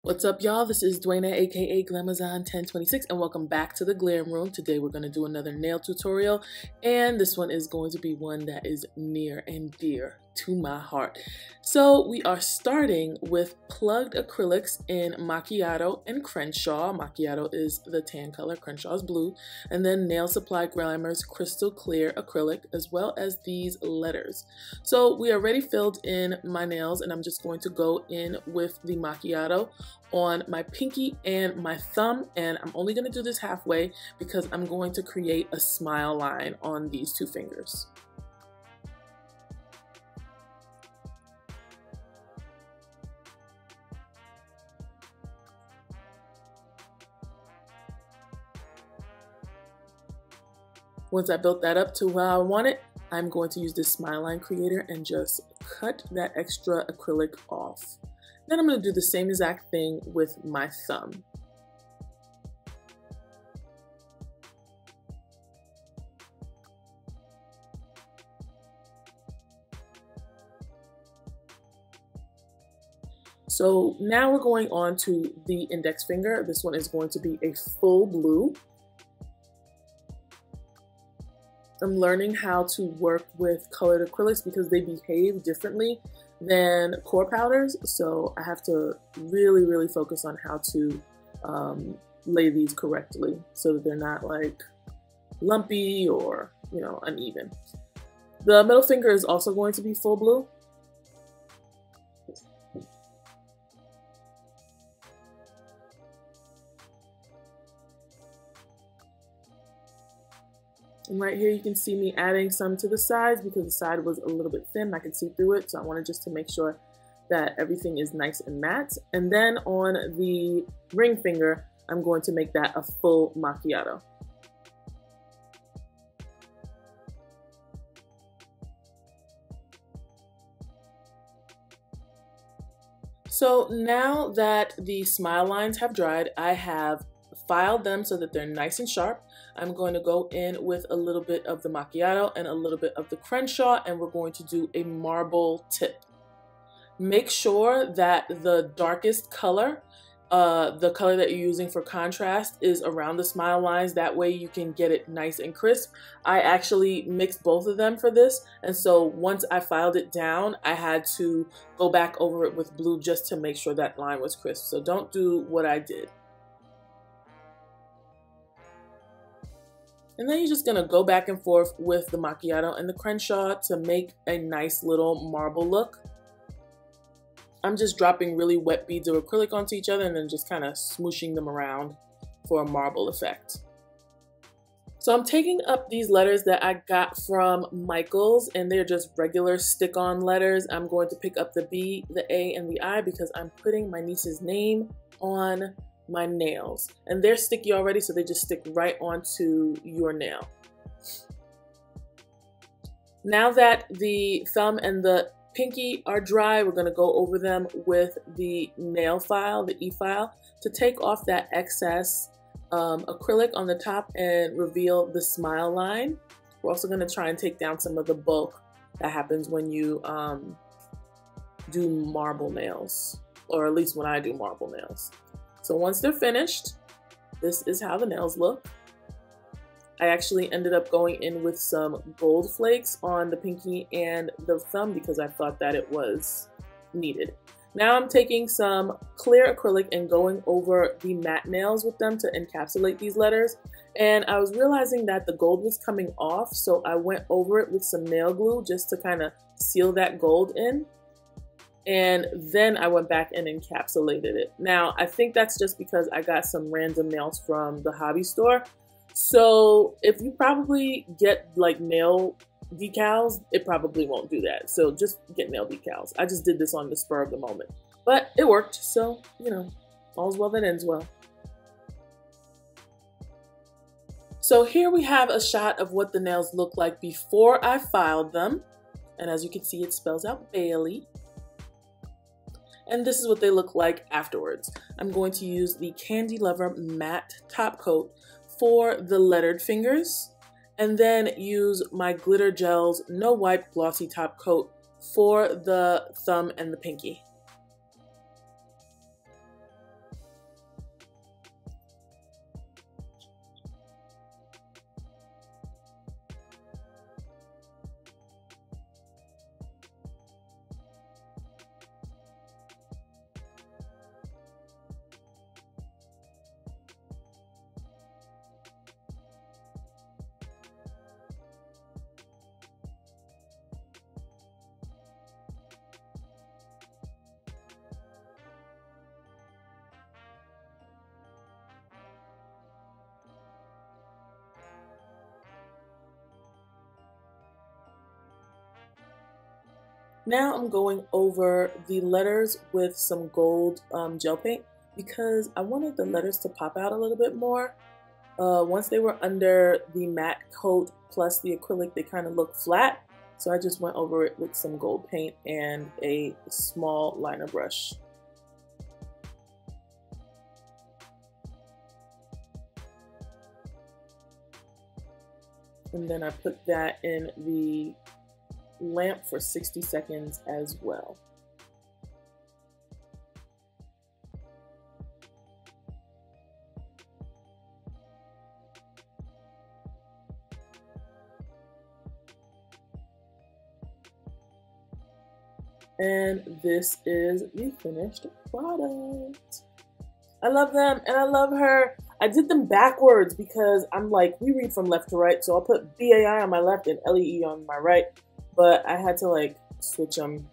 What's up, y'all? This is Duana, aka Glamazon1026, and welcome back to the Glam Room. Today we're going to do another nail tutorial, and this one is going to be one that is near and dear to my heart. So we are starting with plugged acrylics in Macchiato and Crenshaw. Macchiato is the tan color, Crenshaw is blue, and then Nail Supply Glamour's crystal clear acrylic, as well as these letters. So we already filled in my nails, and I'm just going to go in with the Macchiato on my pinky and my thumb, and I'm only going to do this halfway because I'm going to create a smile line on these two fingers. Once I built that up to how I want it, I'm going to use this smile line creator and just cut that extra acrylic off. Then I'm going to do the same exact thing with my thumb. So now we're going on to the index finger. This one is going to be a full blue. I'm learning how to work with colored acrylics because they behave differently than core powders, so I have to really focus on how to lay these correctly so that they're not like lumpy or, you know, uneven. The middle finger is also going to be full blue. And right here you can see me adding some to the sides because the side was a little bit thin. I could see through it, so I wanted just to make sure that everything is nice and matte. And then on the ring finger, I'm going to make that a full macchiato. So now that the smile lines have dried, I have filed them so that they're nice and sharp. I'm going to go in with a little bit of the macchiato and a little bit of the Crenshaw, and we're going to do a marble tip. Make sure that the darkest color, the color that you're using for contrast, is around the smile lines. That way you can get it nice and crisp. I actually mixed both of them for this, and so once I filed it down, I had to go back over it with blue just to make sure that line was crisp. So don't do what I did. And then you're just gonna go back and forth with the macchiato and the Crenshaw to make a nice little marble look. I'm just dropping really wet beads of acrylic onto each other and then just kind of smooshing them around for a marble effect. So I'm taking up these letters that I got from Michaels, and they're just regular stick-on letters. I'm going to pick up the B, the A, and the I because I'm putting my niece's name on my nails, and they're sticky already, so they just stick right onto your nail. Now that the thumb and the pinky are dry, we're going to go over them with the nail file, the E-file, to take off that excess acrylic on the top and reveal the smile line. We're also going to try and take down some of the bulk that happens when you do marble nails, or at least when I do marble nails. So once they're finished, this is how the nails look. I actually ended up going in with some gold flakes on the pinky and the thumb because I thought that it was needed. Now I'm taking some clear acrylic and going over the matte nails with them to encapsulate these letters. And I was realizing that the gold was coming off, so I went over it with some nail glue just to kind of seal that gold in. And then I went back and encapsulated it. Now, I think that's just because I got some random nails from the hobby store. So if you probably get like nail decals, it probably won't do that. So just get nail decals. I just did this on the spur of the moment. But it worked, so, you know, all's well that ends well. So here we have a shot of what the nails look like before I filed them. And as you can see, it spells out Bailee. And this is what they look like afterwards. I'm going to use the Candy Lover matte top coat for the lettered fingers, and then use my Glitter Gels No Wipe glossy top coat for the thumb and the pinky. Now I'm going over the letters with some gold gel paint because I wanted the letters to pop out a little bit more. Once they were under the matte coat plus the acrylic, they kind of look flat. So I just went over it with some gold paint and a small liner brush. And then I put that in the lamp for 60 seconds as well. And this is the finished product. I love them and I love her. I did them backwards because I'm like, we read from left to right, so I'll put BAI on my left and LEE on my right, but I had to like switch them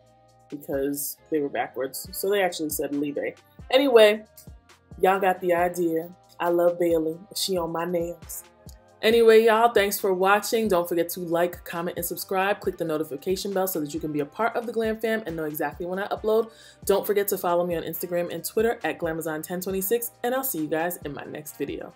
because they were backwards. So they actually said Libe. Anyway, y'all got the idea. I love Bailee. She on my nails. Anyway, y'all, thanks for watching. Don't forget to like, comment, and subscribe. Click the notification bell so that you can be a part of the Glam Fam and know exactly when I upload. Don't forget to follow me on Instagram and Twitter at Glamazon1026, and I'll see you guys in my next video.